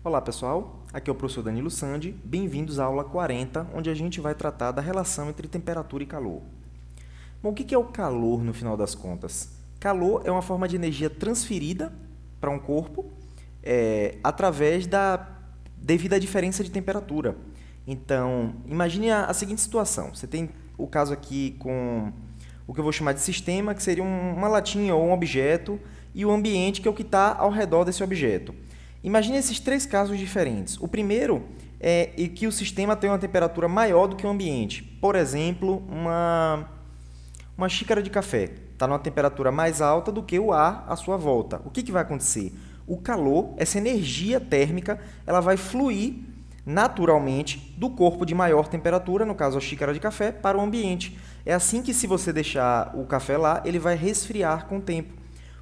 Olá pessoal, aqui é o professor Danilo Sandi, bem-vindos à aula 40, onde a gente vai tratar da relação entre temperatura e calor. Bom, o que é o calor no final das contas? Calor é uma forma de energia transferida para um corpo através da devido à diferença de temperatura. Então, imagine a seguinte situação, você tem o caso aqui com o que eu vou chamar de sistema, que seria uma latinha ou um objeto, e o ambiente, que é o que está ao redor desse objeto. Imagine esses três casos diferentes. O primeiro é que o sistema tem uma temperatura maior do que o ambiente. Por exemplo, uma xícara de café está numa temperatura mais alta do que o ar à sua volta. O que vai acontecer? O calor, essa energia térmica, ela vai fluir naturalmente do corpo de maior temperatura, no caso a xícara de café, para o ambiente. É assim que, se você deixar o café lá, ele vai resfriar com o tempo.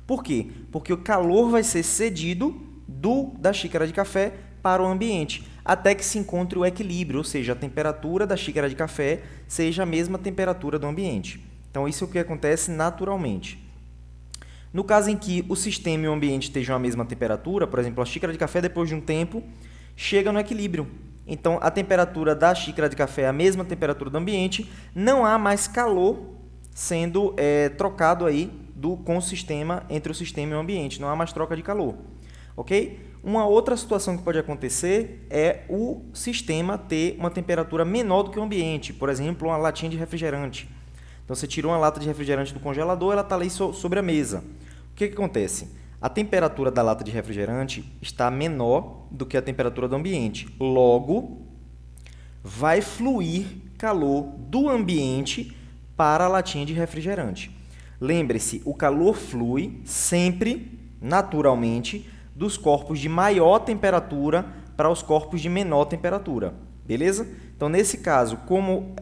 Por quê? Porque o calor vai ser cedido da xícara de café para o ambiente, até que se encontre o equilíbrio, ou seja, a temperatura da xícara de café seja a mesma temperatura do ambiente. Então, isso é o que acontece naturalmente. No caso em que o sistema e o ambiente estejam a mesma temperatura, por exemplo, a xícara de café, depois de um tempo, chega no equilíbrio. Então, a temperatura da xícara de café é a mesma temperatura do ambiente, não há mais calor sendo trocado aí com o sistema, entre o sistema e o ambiente, não há mais troca de calor. Ok? Uma outra situação que pode acontecer é o sistema ter uma temperatura menor do que o ambiente, por exemplo, uma latinha de refrigerante. Então, você tirou uma lata de refrigerante do congelador, ela está ali sobre a mesa. O que acontece? A temperatura da lata de refrigerante está menor do que a temperatura do ambiente. Logo, vai fluir calor do ambiente para a latinha de refrigerante. Lembre-se, o calor flui sempre, naturalmente, dos corpos de maior temperatura para os corpos de menor temperatura. Beleza? Então, nesse caso, como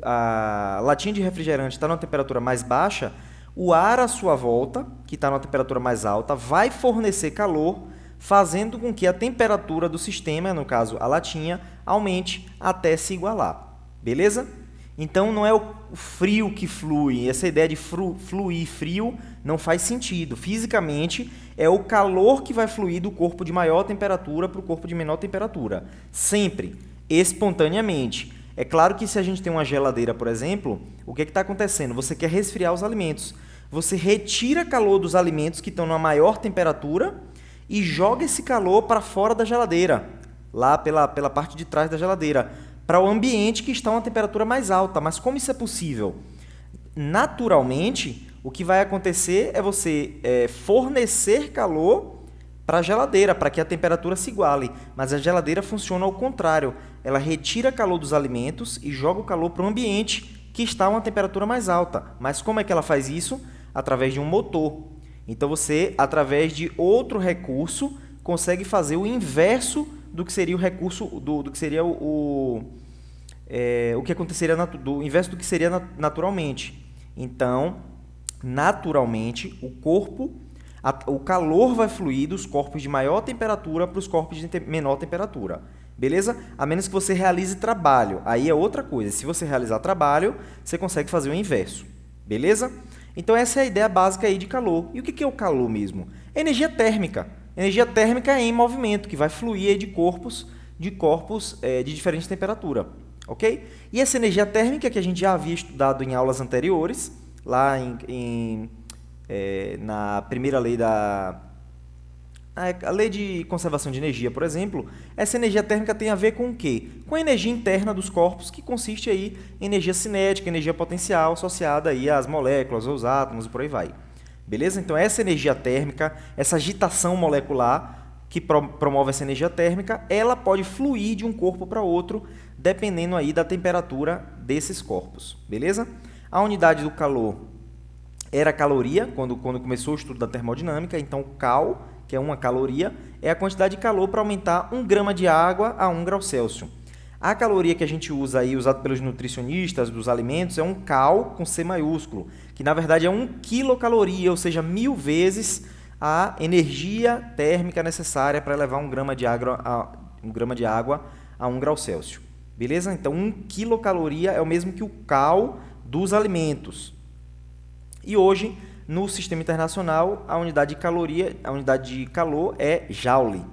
a latinha de refrigerante está numa temperatura mais baixa, o ar à sua volta, que está numa temperatura mais alta, vai fornecer calor, fazendo com que a temperatura do sistema, no caso a latinha, aumente até se igualar. Beleza? Então, não é o frio que flui. Essa ideia de fluir frio não faz sentido. Fisicamente, é o calor que vai fluir do corpo de maior temperatura para o corpo de menor temperatura. Sempre, espontaneamente. É claro que, se a gente tem uma geladeira, por exemplo, o que está acontecendo? Você quer resfriar os alimentos. Você retira calor dos alimentos que estão numa maior temperatura e joga esse calor para fora da geladeira, lá pela parte de trás da geladeira, para o ambiente que está a uma temperatura mais alta. Mas como isso é possível? Naturalmente, o que vai acontecer é você fornecer calor para a geladeira, para que a temperatura se iguale. Mas a geladeira funciona ao contrário. Ela retira calor dos alimentos e joga o calor para o ambiente que está a uma temperatura mais alta. Mas como é que ela faz isso? Através de um motor. Então, você, através de outro recurso, consegue fazer o inverso do que seria o recurso, do que seria o que aconteceria do inverso do que seria naturalmente. Então, naturalmente, o calor vai fluir dos corpos de maior temperatura para os corpos de menor temperatura. Beleza? A menos que você realize trabalho. Aí é outra coisa. Se você realizar trabalho, você consegue fazer o inverso. Beleza? Então, essa é a ideia básica aí de calor. E o que é o calor mesmo? É energia térmica. Energia térmica é em movimento, que vai fluir de corpos de diferente temperatura. Ok? E essa energia térmica, que a gente já havia estudado em aulas anteriores, lá na primeira lei a lei de conservação de energia, por exemplo, essa energia térmica tem a ver com o quê? Com a energia interna dos corpos, que consiste aí em energia cinética, energia potencial, associada aí às moléculas, aos átomos e por aí vai. Beleza? Então, essa energia térmica, essa agitação molecular que promove essa energia térmica, ela pode fluir de um corpo para outro, dependendo aí da temperatura desses corpos. Beleza? A unidade do calor era a caloria, quando começou o estudo da termodinâmica. Então, cal, que é uma caloria, é a quantidade de calor para aumentar 1 grama de água a 1 grau Celsius. A caloria que a gente usa aí, usado pelos nutricionistas dos alimentos, é um cal com C maiúsculo, que na verdade é 1 quilocaloria, ou seja, 1000 vezes a energia térmica necessária para elevar 1 grama de água a 1 grau Celsius. Beleza? Então, 1 quilocaloria é o mesmo que o cal dos alimentos. E hoje, no sistema internacional, a unidade de calor é joule.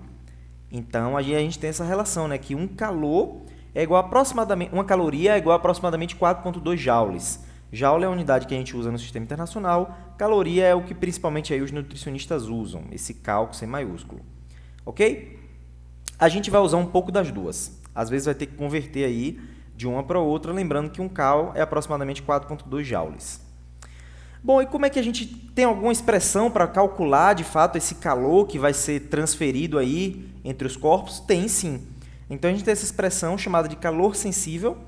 Então, a gente tem essa relação, né, que uma caloria é igual a aproximadamente 4,2 joules. Joule é a unidade que a gente usa no sistema internacional, caloria é o que principalmente aí os nutricionistas usam, esse cálculo sem maiúsculo. Ok? A gente vai usar um pouco das duas. Às vezes vai ter que converter aí de uma para outra, lembrando que um cal é aproximadamente 4,2 joules. Bom, e como é que a gente tem alguma expressão para calcular, de fato, esse calor que vai ser transferido aí entre os corpos? Tem sim. Então, a gente tem essa expressão chamada de calor sensível,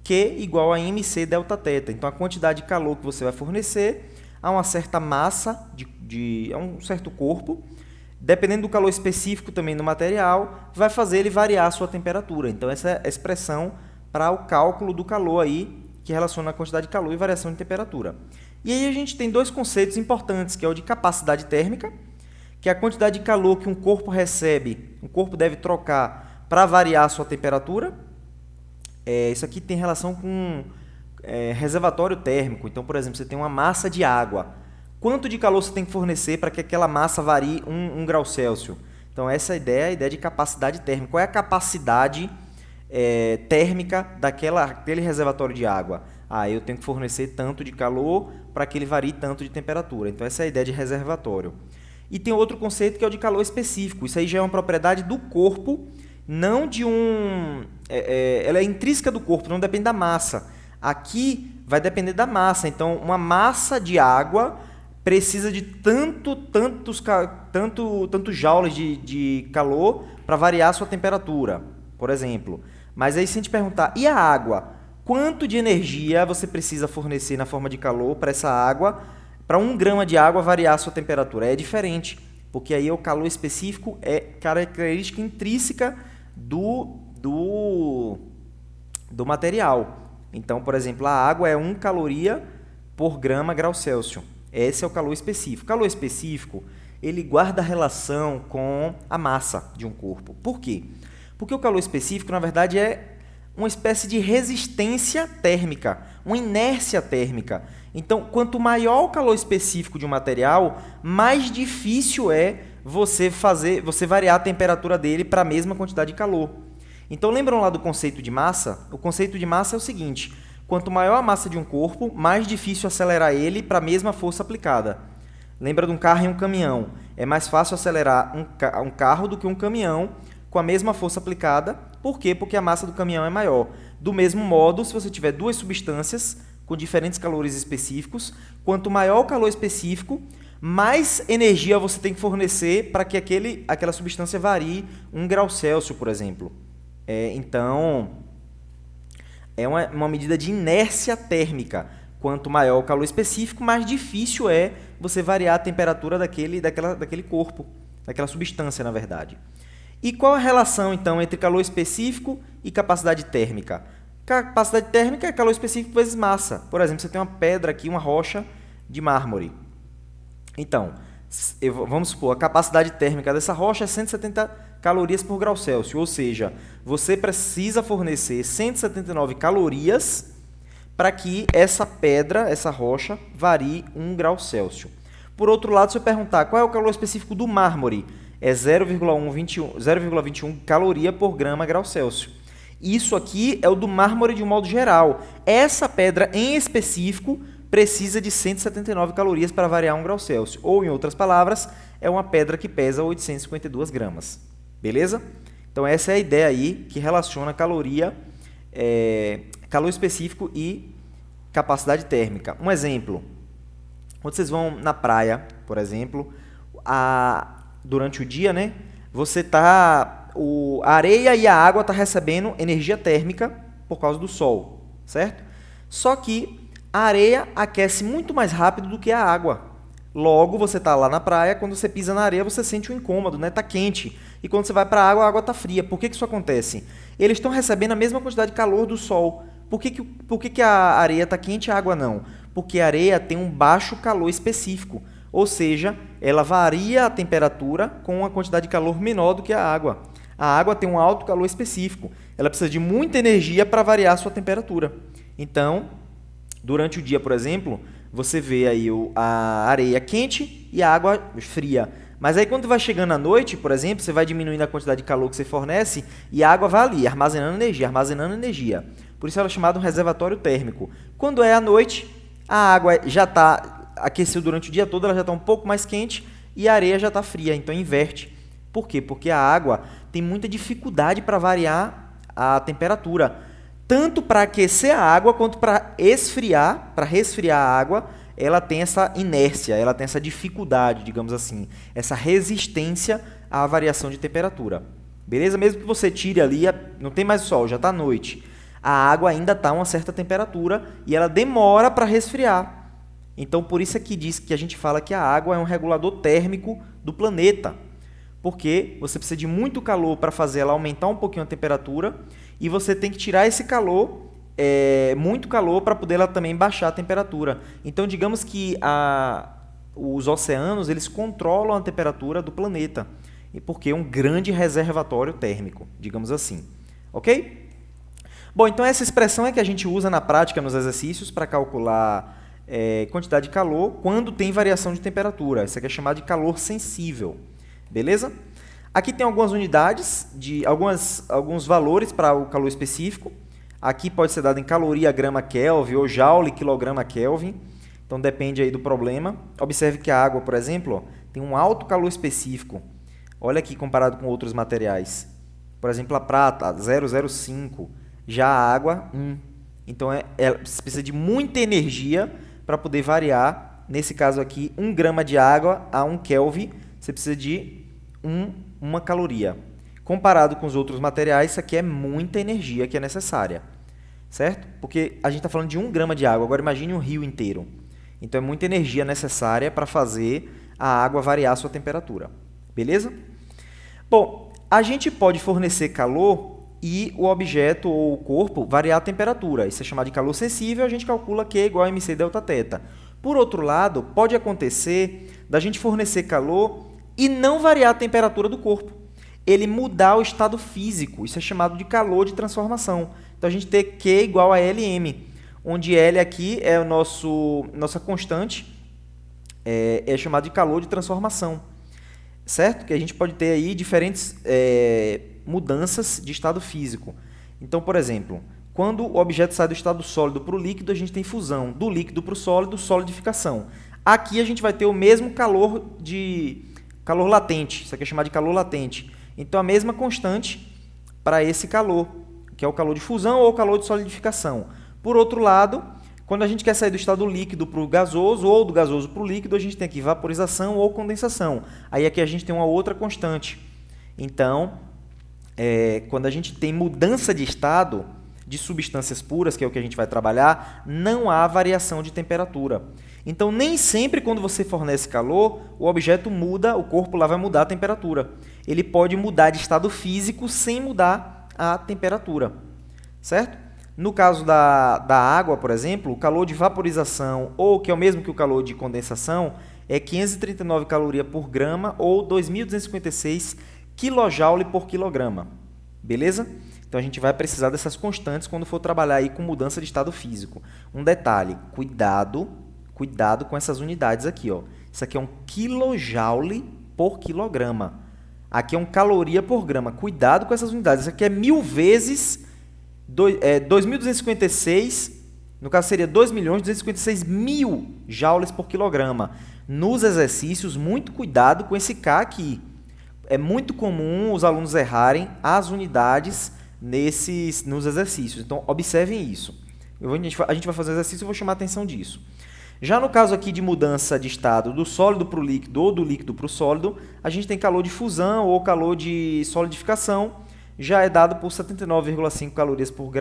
Q igual a mc delta θ. Então, a quantidade de calor que você vai fornecer a uma certa massa, a um certo corpo, dependendo do calor específico também do material, vai fazer ele variar a sua temperatura. Então, essa é a expressão para o cálculo do calor aí, que relaciona a quantidade de calor e variação de temperatura. E aí a gente tem dois conceitos importantes, que é o de capacidade térmica, que é a quantidade de calor que um corpo recebe, um corpo deve trocar para variar a sua temperatura. Isso aqui tem relação com reservatório térmico. Então, por exemplo, você tem uma massa de água. Quanto de calor você tem que fornecer para que aquela massa varie 1 grau Celsius? Então, essa é a ideia de capacidade térmica. Qual é a capacidade térmica daquele reservatório de água? Eu tenho que fornecer tanto de calor para que ele varie tanto de temperatura. Então, essa é a ideia de reservatório. E tem outro conceito que é o de calor específico. Isso aí já é uma propriedade do corpo, não de ela é intrínseca do corpo, não depende da massa. Aqui vai depender da massa. Então, uma massa de água precisa de tantos joules de calor para variar a sua temperatura, por exemplo. Mas aí, se a gente perguntar, e a água? Quanto de energia você precisa fornecer na forma de calor para essa água, para 1 grama de água variar a sua temperatura? É diferente, porque aí o calor específico é característica intrínseca do material. Então, por exemplo, a água é 1 caloria por grama grau Celsius. Esse é o calor específico. O calor específico, ele guarda relação com a massa de um corpo. Por quê? Porque o calor específico, na verdade, é uma espécie de resistência térmica, uma inércia térmica. Então, quanto maior o calor específico de um material, mais difícil é você variar a temperatura dele para a mesma quantidade de calor. Então, lembram lá do conceito de massa? O conceito de massa é o seguinte: quanto maior a massa de um corpo, mais difícil acelerar ele para a mesma força aplicada. Lembra de um carro e um caminhão? É mais fácil acelerar um carro do que um caminhão com a mesma força aplicada. Por quê? Porque a massa do caminhão é maior. Do mesmo modo, se você tiver duas substâncias com diferentes calores específicos, quanto maior o calor específico, mais energia você tem que fornecer para que aquela substância varie 1 grau Celsius, por exemplo. Então, é uma medida de inércia térmica. Quanto maior o calor específico, mais difícil é você variar a temperatura daquele corpo, daquela substância, na verdade. E qual a relação, então, entre calor específico e capacidade térmica? Capacidade térmica é calor específico vezes massa. Por exemplo, você tem uma pedra aqui, uma rocha de mármore. Então, vamos supor, a capacidade térmica dessa rocha é 170 calorias por grau Celsius, ou seja, você precisa fornecer 179 calorias para que essa pedra, essa rocha, varie 1 grau Celsius. Por outro lado, se eu perguntar qual é o calor específico do mármore, é 0,21 caloria por grama grau Celsius. Isso aqui é o do mármore de um modo geral. Essa pedra em específico precisa de 179 calorias para variar 1 grau Celsius. Ou, em outras palavras, é uma pedra que pesa 852 gramas. Beleza? Então, essa é a ideia aí que relaciona calor específico e capacidade térmica. Um exemplo. Quando vocês vão na praia, por exemplo, durante o dia, né, a areia e a água estão recebendo energia térmica por causa do sol, certo? Só que a areia aquece muito mais rápido do que a água. Logo, você está lá na praia, quando você pisa na areia, você sente um incômodo, né? Está quente. E quando você vai para a água está fria. Por que isso acontece? Eles estão recebendo a mesma quantidade de calor do sol. Por que a areia está quente e a água não? Porque a areia tem um baixo calor específico. Ou seja, ela varia a temperatura com uma quantidade de calor menor do que a água. A água tem um alto calor específico. Ela precisa de muita energia para variar a sua temperatura. Então, durante o dia, por exemplo, você vê aí a areia quente e a água fria. Mas aí quando vai chegando à noite, por exemplo, você vai diminuindo a quantidade de calor que você fornece e a água vai ali, armazenando energia, armazenando energia. Por isso ela é chamada um reservatório térmico. Quando é à noite, a água já está aquecida durante o dia todo, ela já está um pouco mais quente e a areia já está fria, então inverte. Por quê? Porque a água tem muita dificuldade para variar a temperatura, tanto para aquecer a água quanto para esfriar, para resfriar a água, ela tem essa inércia, ela tem essa dificuldade, digamos assim, essa resistência à variação de temperatura. Beleza? Mesmo que você tire ali, não tem mais sol, já está noite, a água ainda está a uma certa temperatura e ela demora para resfriar. Então, por isso é que diz que a gente fala que a água é um regulador térmico do planeta, porque você precisa de muito calor para fazer ela aumentar um pouquinho a temperatura e você tem que tirar esse calor, muito calor, para poder ela também baixar a temperatura. Então, digamos que os oceanos eles controlam a temperatura do planeta, porque é um grande reservatório térmico, digamos assim. Ok? Bom, então essa expressão é que a gente usa na prática nos exercícios para calcular quantidade de calor quando tem variação de temperatura. Isso aqui é chamado de calor sensível. Beleza? Aqui tem algumas unidades, alguns valores para o calor específico. Aqui pode ser dado em caloria grama Kelvin ou joule quilograma Kelvin. Então depende aí do problema. Observe que a água, por exemplo, ó, tem um alto calor específico. Olha aqui comparado com outros materiais. Por exemplo, a prata, 0,05. Já a água, 1. Então você precisa de muita energia para poder variar. Nesse caso aqui, 1 grama de água a 1 Kelvin, você precisa de uma caloria. Comparado com os outros materiais, isso aqui é muita energia que é necessária, certo? Porque a gente está falando de 1 grama de água, agora imagine um rio inteiro. Então é muita energia necessária para fazer a água variar a sua temperatura, beleza? Bom, a gente pode fornecer calor e o objeto ou o corpo variar a temperatura. Isso é chamado de calor sensível, a gente calcula Q igual a mc delta θ. Por outro lado, pode acontecer da gente fornecer calor e não variar a temperatura do corpo. Ele mudar o estado físico. Isso é chamado de calor de transformação. Então, a gente tem Q igual a Lm, onde L aqui é a nossa constante, é chamado de calor de transformação. Certo? Que a gente pode ter aí diferentes mudanças de estado físico. Então, por exemplo, quando o objeto sai do estado sólido para o líquido, a gente tem fusão. Do líquido para o sólido, solidificação. Aqui a gente vai ter o mesmo calor latente. Isso aqui é chamado de calor latente. Então, a mesma constante para esse calor, que é o calor de fusão ou o calor de solidificação. Por outro lado, quando a gente quer sair do estado líquido para o gasoso ou do gasoso para o líquido, a gente tem aqui vaporização ou condensação. Aí aqui a gente tem uma outra constante. Então, quando a gente tem mudança de estado de substâncias puras, que é o que a gente vai trabalhar, não há variação de temperatura. Então, nem sempre quando você fornece calor, o objeto muda, o corpo lá vai mudar a temperatura. Ele pode mudar de estado físico sem mudar a temperatura, certo? No caso da água, por exemplo, o calor de vaporização, ou que é o mesmo que o calor de condensação, é 539 calorias por grama ou 2.256 kJ por quilograma. Beleza? Então, a gente vai precisar dessas constantes quando for trabalhar aí com mudança de estado físico. Um detalhe, cuidado com essas unidades aqui. Ó. Isso aqui é um kJ por quilograma. Aqui é um caloria por grama. Cuidado com essas unidades. Isso aqui é 1000 vezes 2.256, no caso seria 2.256.000 joules por quilograma. Nos exercícios, muito cuidado com esse K aqui. É muito comum os alunos errarem as unidades nos exercícios. Então, observem isso. A gente vai fazer um exercício e eu vou chamar a atenção disso. Já no caso aqui de mudança de estado do sólido para o líquido ou do líquido para o sólido, a gente tem calor de fusão ou calor de solidificação, já é dado por 79,5 calorias por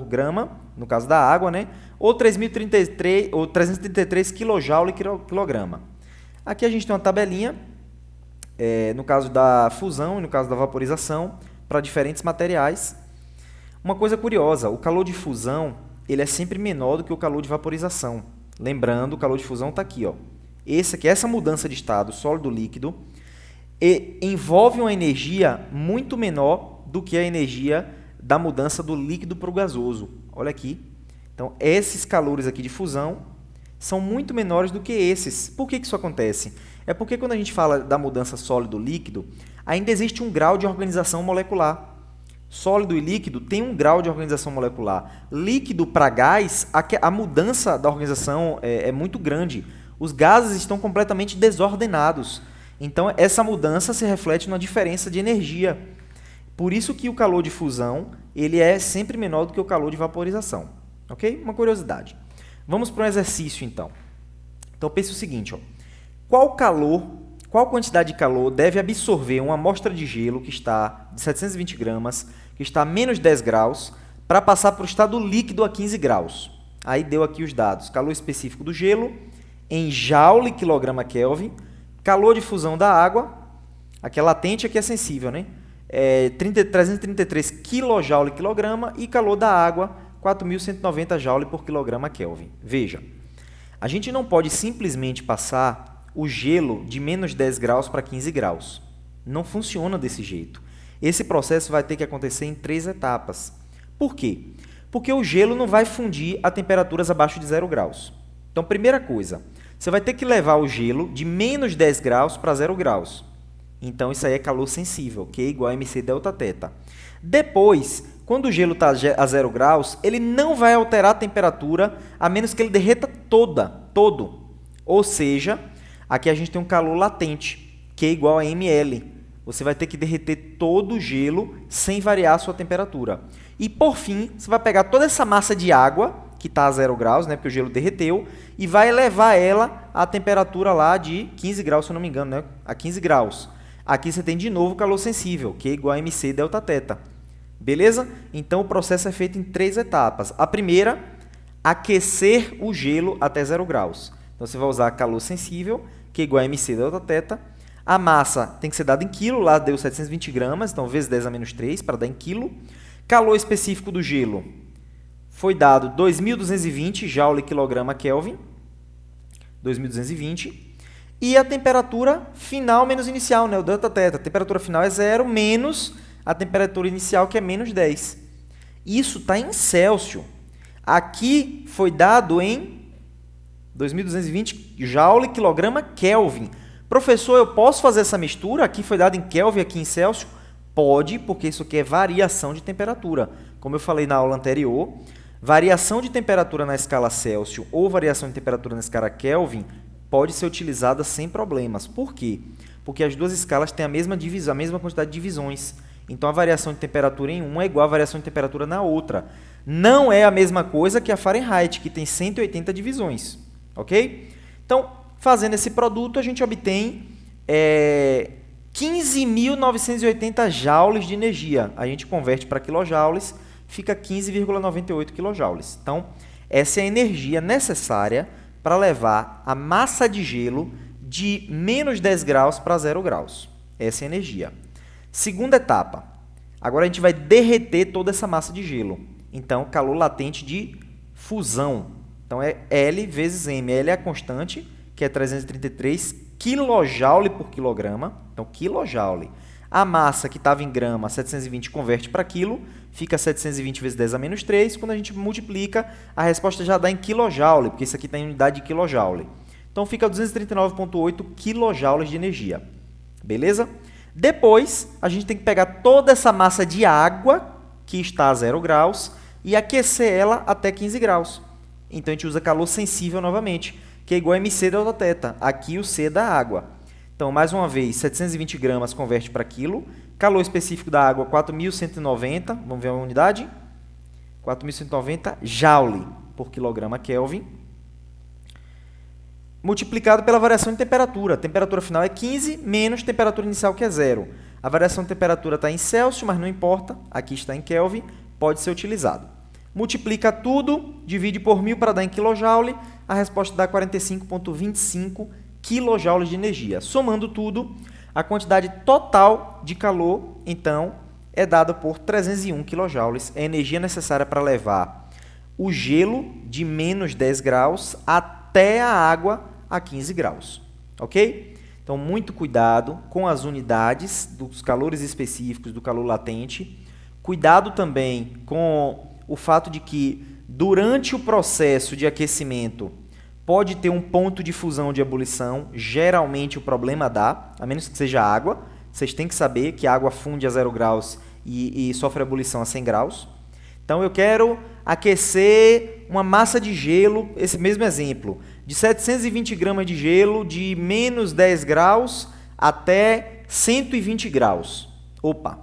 grama, no caso da água, né? Ou 333 kJ quilograma. Aqui a gente tem uma tabelinha, no caso da fusão e no caso da vaporização, para diferentes materiais. Uma coisa curiosa, o calor de fusão ele é sempre menor do que o calor de vaporização. Lembrando, o calor de fusão está aqui. Ó. Essa mudança de estado sólido-líquido envolve uma energia muito menor do que a energia da mudança do líquido para o gasoso. Olha aqui. Então, esses calores aqui de fusão são muito menores do que esses. Por que isso acontece? É porque quando a gente fala da mudança sólido-líquido, ainda existe um grau de organização molecular. Sólido e líquido tem um grau de organização molecular. Líquido para gás, a mudança da organização é muito grande. Os gases estão completamente desordenados. Então, essa mudança se reflete na diferença de energia. Por isso que o calor de fusão ele é sempre menor do que o calor de vaporização. Ok? Uma curiosidade. Vamos para um exercício, então. Então, pense o seguinte. Qual quantidade de calor deve absorver uma amostra de gelo que está de 720 gramas, que está a menos 10 graus, para passar para o estado líquido a 15 graus? Aí deu aqui os dados. Calor específico do gelo em joule quilograma Kelvin, calor de fusão da água, aqui é latente, aqui é sensível, né? 333 kJ quilograma e calor da água, 4.190 joule por quilograma Kelvin. Veja, a gente não pode simplesmente passar o gelo de menos 10 graus para 15 graus. Não funciona desse jeito. Esse processo vai ter que acontecer em 3 etapas. Por quê? Porque o gelo não vai fundir a temperaturas abaixo de 0 graus. Então, primeira coisa, você vai ter que levar o gelo de menos 10 graus para 0 graus. Então, isso aí é calor sensível, Q igual a mc delta θ. Depois, quando o gelo está a 0 graus, ele não vai alterar a temperatura, a menos que ele derreta todo. Ou seja, aqui a gente tem um calor latente, Q igual a ml. Você vai ter que derreter todo o gelo sem variar a sua temperatura. E, por fim, você vai pegar toda essa massa de água, que está a 0 graus, né, porque o gelo derreteu, e vai elevar ela à temperatura lá de 15 graus, se eu não me engano, né, a 15 graus. Aqui você tem de novo calor sensível, Q igual a mc delta θ. Beleza? Então, o processo é feito em 3 etapas. A primeira, aquecer o gelo até 0 graus. Então, você vai usar calor sensível, Q igual a mc delta θ. A massa tem que ser dada em quilo, lá deu 720 gramas, então vezes 10 a menos 3 para dar em quilo. Calor específico do gelo foi dado 2.220 joule quilograma Kelvin, 2.220. E a temperatura final menos inicial, né, o delta θ. A temperatura final é 0 menos a temperatura inicial, que é menos 10. Isso está em Celsius. Aqui foi dado em 2.220 joule quilograma Kelvin. Professor, eu posso fazer essa mistura? Aqui foi dado em Kelvin, aqui em Celsius? Pode, porque isso aqui é variação de temperatura. Como eu falei na aula anterior, variação de temperatura na escala Celsius ou variação de temperatura na escala Kelvin pode ser utilizada sem problemas. Por quê? Porque as duas escalas têm a mesma divisão, a mesma quantidade de divisões. Então, a variação de temperatura em uma é igual à variação de temperatura na outra. Não é a mesma coisa que a Fahrenheit, que tem 180 divisões. Ok? Então, fazendo esse produto, a gente obtém 15.980 joules de energia. A gente converte para quilojoules, fica 15,98 quilojoules. Então, essa é a energia necessária para levar a massa de gelo de menos 10 graus para 0 graus. Essa é a energia. Segunda etapa. Agora a gente vai derreter toda essa massa de gelo. Então, calor latente de fusão. Então, é L vezes M. L é a constante, que é 333 kJ por quilograma. Então, quilojoule. A massa que estava em grama, 720, converte para quilo, fica 720 vezes 10 a menos 3. Quando a gente multiplica, a resposta já dá em quilojoule, porque isso aqui está em unidade de quilojoule. Então, fica 239,8 quilojoules de energia. Beleza? Depois, a gente tem que pegar toda essa massa de água, que está a 0 graus, e aquecer ela até 15 graus. Então, a gente usa calor sensível novamente, que é igual a mc delta θ. Aqui o C é da água. Então, mais uma vez, 720 gramas converte para quilo. Calor específico da água, 4.190. Vamos ver a unidade? 4.190 joule por quilograma Kelvin. Multiplicado pela variação de temperatura. A temperatura final é 15, menos temperatura inicial, que é 0. A variação de temperatura está em Celsius, mas não importa. Aqui está em Kelvin, pode ser utilizado. Multiplica tudo, divide por 1.000 para dar em quilojoule. A resposta dá 45,25 quilojoules de energia. Somando tudo, a quantidade total de calor, então, é dada por 301 quilojoules. É a energia necessária para levar o gelo de menos 10 graus até a água a 15 graus. Ok? Então, muito cuidado com as unidades dos calores específicos do calor latente. Cuidado também com o fato de que, durante o processo de aquecimento, pode ter um ponto de fusão ou de ebulição, geralmente o problema dá, a menos que seja água. Vocês têm que saber que a água funde a 0 graus e sofre ebulição a 100 graus. Então eu quero aquecer uma massa de gelo, esse mesmo exemplo, de 720 gramas de gelo de menos 10 graus até 120 graus. Opa!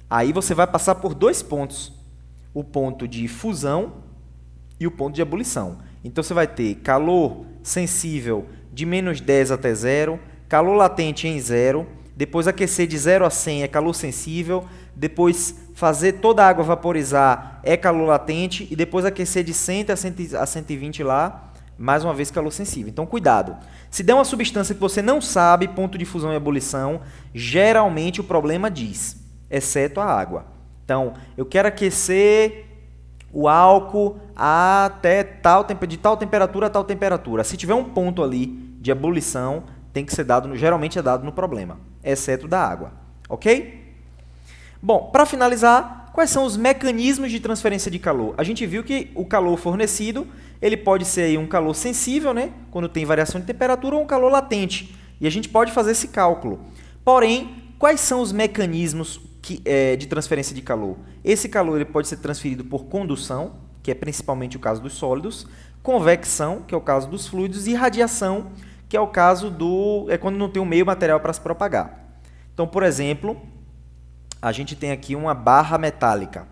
Aí você vai passar por 2 pontos, o ponto de fusão e o ponto de ebulição. Então você vai ter calor sensível de menos 10 até 0, calor latente em 0, depois aquecer de 0 a 100 é calor sensível, depois fazer toda a água vaporizar é calor latente e depois aquecer de 100 a 120 lá, mais uma vez calor sensível. Então cuidado. Se der uma substância que você não sabe, ponto de fusão e ebulição, geralmente o problema diz, exceto a água. Então, eu quero aquecer o álcool até de tal temperatura a tal temperatura. Se tiver um ponto ali de ebulição, tem que ser dado, geralmente é dado no problema, exceto da água, ok? Bom, para finalizar, quais são os mecanismos de transferência de calor? A gente viu que o calor fornecido, ele pode ser aí um calor sensível, né, quando tem variação de temperatura, ou um calor latente, e a gente pode fazer esse cálculo. Porém, quais são os mecanismos de transferência de calor? Esse calor ele pode ser transferido por condução, que é principalmente o caso dos sólidos, convecção, que é o caso dos fluidos, e radiação, que é o caso quando não tem um meio material para se propagar. Então, por exemplo, a gente tem aqui uma barra metálica.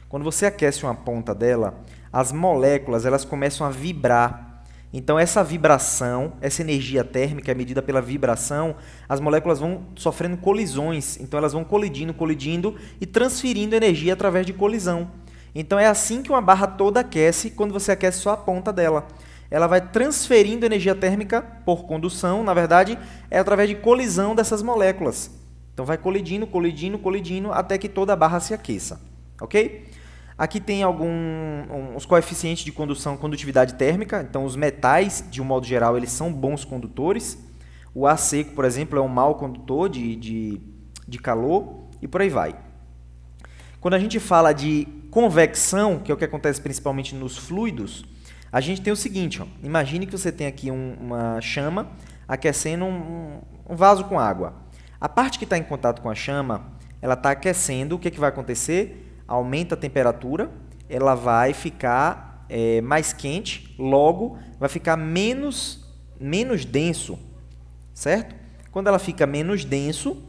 Quando você aquece uma ponta dela, as moléculas elas começam a vibrar. Então, essa vibração, essa energia térmica é medida pela vibração, as moléculas vão sofrendo colisões. Então, elas vão colidindo e transferindo energia através de colisão. Então, é assim que uma barra toda aquece quando você aquece só a ponta dela. Ela vai transferindo energia térmica por condução, na verdade, é através de colisão dessas moléculas. Então, vai colidindo, até que toda a barra se aqueça. Ok? Aqui tem uns coeficientes de condução, condutividade térmica. Então, os metais, de um modo geral, eles são bons condutores. O ar seco, por exemplo, é um mau condutor de calor e por aí vai. Quando a gente fala de convecção, que é o que acontece principalmente nos fluidos, a gente tem o seguinte, ó, imagine que você tem aqui uma chama aquecendo um vaso com água. A parte que está em contato com a chama, ela está aquecendo, o que vai acontecer? Aumenta a temperatura, ela vai ficar mais quente, logo vai ficar menos denso, certo? Quando ela fica menos denso,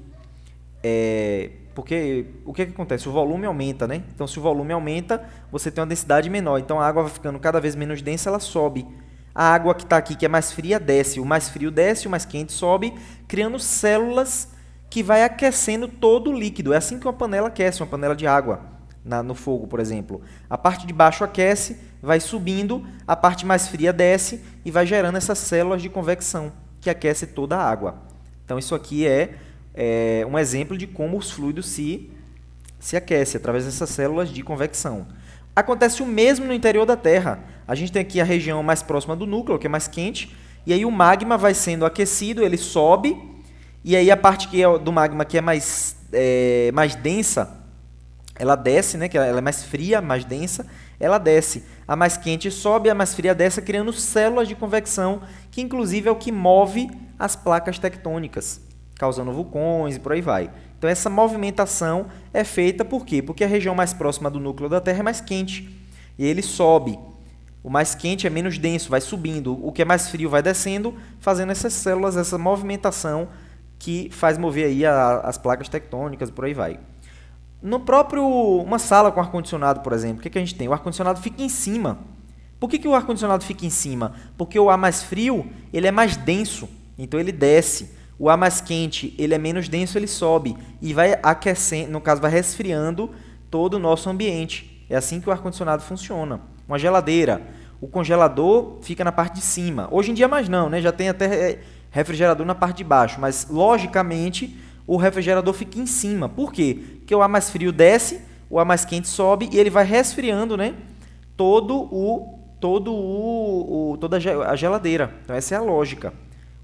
porque o que acontece? O volume aumenta, né? Então, se o volume aumenta, você tem uma densidade menor. Então, a água vai ficando cada vez menos densa, ela sobe. A água que está aqui, que é mais fria, desce. O mais frio desce, o mais quente sobe, criando células que vai aquecendo todo o líquido. É assim que uma panela aquece, uma panela de água no fogo, por exemplo. A parte de baixo aquece, vai subindo, a parte mais fria desce e vai gerando essas células de convecção que aquece toda a água. Então, isso aqui é um exemplo de como os fluidos se aquecem através dessas células de convecção. Acontece o mesmo no interior da Terra. A gente tem aqui a região mais próxima do núcleo, que é mais quente, e aí o magma vai sendo aquecido, ele sobe, e aí a parte do magma que é mais densa, ela desce, né, que ela é mais fria, mais densa, ela desce. A mais quente sobe, a mais fria desce, criando células de convecção, que inclusive é o que move as placas tectônicas, causando vulcões e por aí vai. Então, essa movimentação é feita por quê? Porque a região mais próxima do núcleo da Terra é mais quente, e ele sobe. O mais quente é menos denso, vai subindo. O que é mais frio vai descendo, fazendo essas células, essa movimentação que faz mover aí as placas tectônicas e por aí vai. Uma sala com ar-condicionado, por exemplo, o que a gente tem? O ar-condicionado fica em cima. Por que o ar-condicionado fica em cima? Porque o ar mais frio, ele é mais denso, então ele desce. O ar mais quente, ele é menos denso, ele sobe e vai aquecendo, no caso, vai resfriando todo o nosso ambiente. É assim que o ar-condicionado funciona. Uma geladeira, o congelador fica na parte de cima. Hoje em dia mais não, né? Já tem até refrigerador na parte de baixo, mas logicamente o refrigerador fica em cima. Por quê? Porque o ar mais frio desce, o ar mais quente sobe e ele vai resfriando, né? Toda a geladeira. Então essa é a lógica.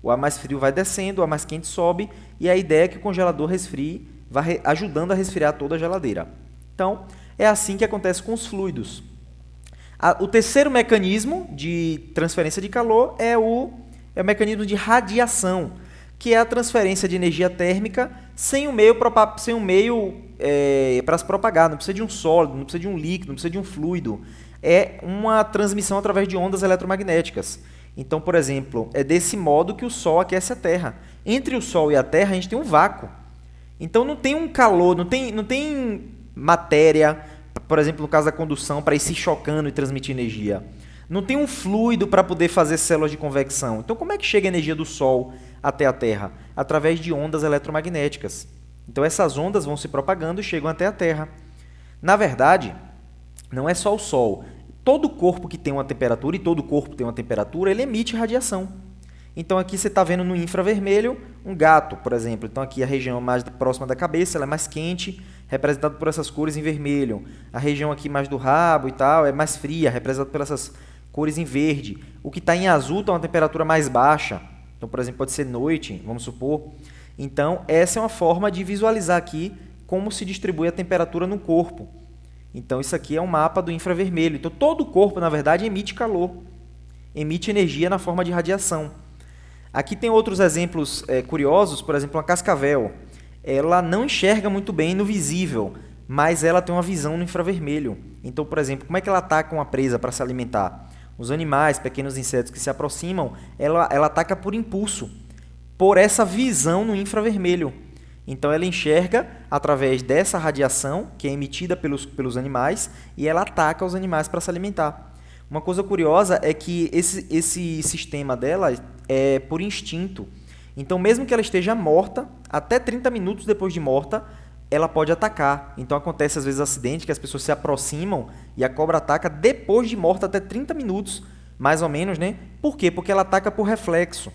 O ar mais frio vai descendo, o ar mais quente sobe e a ideia é que o congelador resfrie, vai ajudando a resfriar toda a geladeira. Então, é assim que acontece com os fluidos. O terceiro mecanismo de transferência de calor é o mecanismo de radiação, que é a transferência de energia térmica sem um meio para se propagar. Não precisa de um sólido, não precisa de um líquido, não precisa de um fluido. É uma transmissão através de ondas eletromagnéticas. Então, por exemplo, é desse modo que o Sol aquece a Terra. Entre o Sol e a Terra, a gente tem um vácuo. Então, não tem um calor, não tem matéria, por exemplo, no caso da condução, para ir se chocando e transmitir energia. Não tem um fluido para poder fazer células de convecção. Então, como é que chega a energia do Sol até a Terra? Através de ondas eletromagnéticas. Então, essas ondas vão se propagando e chegam até a Terra. Na verdade, não é só o Sol. Todo corpo que tem uma temperatura, e todo corpo tem uma temperatura, ele emite radiação. Então, aqui você está vendo no infravermelho um gato, por exemplo. Então, aqui a região mais próxima da cabeça ela é mais quente, representada por essas cores em vermelho. A região aqui mais do rabo e tal é mais fria, representada por essas cores em verde. O que está em azul está uma temperatura mais baixa. Então, por exemplo, pode ser noite, vamos supor. Então, essa é uma forma de visualizar aqui como se distribui a temperatura no corpo. Então, isso aqui é um mapa do infravermelho. Então, todo o corpo, na verdade, emite calor, emite energia na forma de radiação. Aqui tem outros exemplos curiosos, por exemplo, uma cascavel. Ela não enxerga muito bem no visível, mas ela tem uma visão no infravermelho. Então, por exemplo, como é que ela ataca uma presa para se alimentar? Os animais, pequenos insetos que se aproximam, ela ataca por impulso, por essa visão no infravermelho. Então, ela enxerga através dessa radiação, que é emitida pelos animais, e ela ataca os animais para se alimentar. Uma coisa curiosa é que esse sistema dela é por instinto. Então, mesmo que ela esteja morta, até 30 minutos depois de morta, ela pode atacar. Então, acontece às vezes acidente que as pessoas se aproximam e a cobra ataca depois de morta, até 30 minutos, mais ou menos, né? Por quê? Porque ela ataca por reflexo.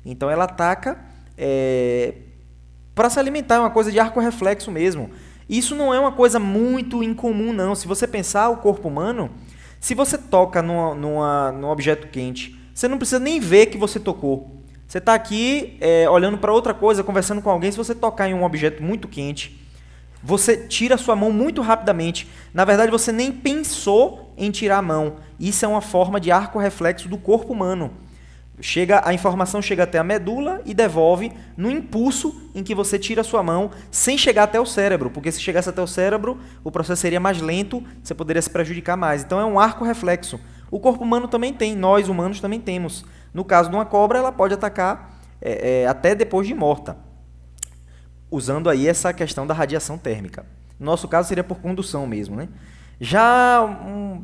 Então, ela ataca para se alimentar, é uma coisa de arco-reflexo mesmo. Isso não é uma coisa muito incomum, não. Se você pensar o corpo humano, se você toca num objeto quente, você não precisa nem ver que você tocou. Você está aqui olhando para outra coisa, conversando com alguém. Se você tocar em um objeto muito quente, você tira a sua mão muito rapidamente. Na verdade, você nem pensou em tirar a mão. Isso é uma forma de arco-reflexo do corpo humano. A informação chega até a medula e devolve no impulso em que você tira a sua mão, sem chegar até o cérebro, porque se chegasse até o cérebro, o processo seria mais lento, você poderia se prejudicar mais. Então é um arco-reflexo. O corpo humano também tem, nós humanos também temos. No caso de uma cobra, ela pode atacar até depois de morta, usando aí essa questão da radiação térmica. No nosso caso seria por condução mesmo, né?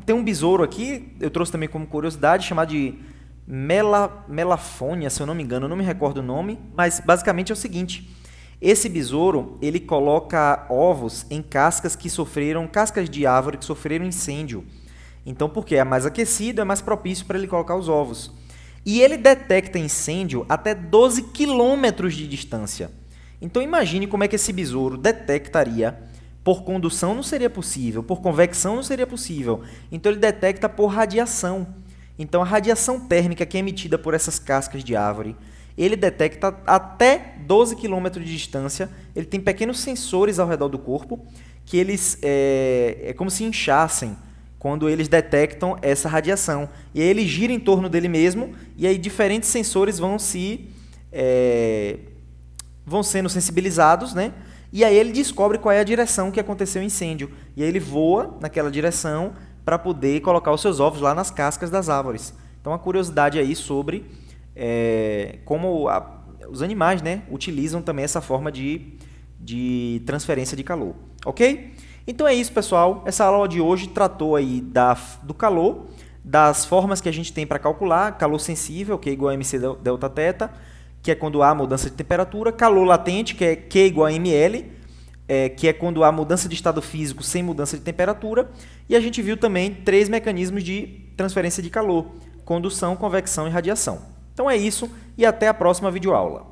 Tem um besouro aqui, eu trouxe também como curiosidade, chamado de Melafônia, se eu não me engano, eu não me recordo o nome, mas basicamente é o seguinte: esse besouro, ele coloca ovos em cascas de árvore que sofreram incêndio. Então, porque é mais aquecido, é mais propício para ele colocar os ovos. E ele detecta incêndio até 12 quilômetros de distância. Então, imagine como é que esse besouro detectaria. Por condução não seria possível, por convecção não seria possível. Então, ele detecta por radiação. Então, a radiação térmica que é emitida por essas cascas de árvore, ele detecta até 12 km de distância. Ele tem pequenos sensores ao redor do corpo, que eles é como se inchassem quando eles detectam essa radiação. E aí ele gira em torno dele mesmo, e aí diferentes sensores vão sendo sensibilizados, né? E aí ele descobre qual é a direção que aconteceu o incêndio. E aí ele voa naquela direção para poder colocar os seus ovos lá nas cascas das árvores. Então, uma curiosidade aí sobre como os animais, né, utilizam também essa forma de transferência de calor. Ok? Então é isso, pessoal. Essa aula de hoje tratou aí do calor, das formas que a gente tem para calcular: calor sensível, que é igual a mc delta θ, que é quando há mudança de temperatura; calor latente, que é Q igual a ml, que é quando há mudança de estado físico sem mudança de temperatura. E a gente viu também 3 mecanismos de transferência de calor: condução, convecção e radiação. Então é isso, e até a próxima videoaula.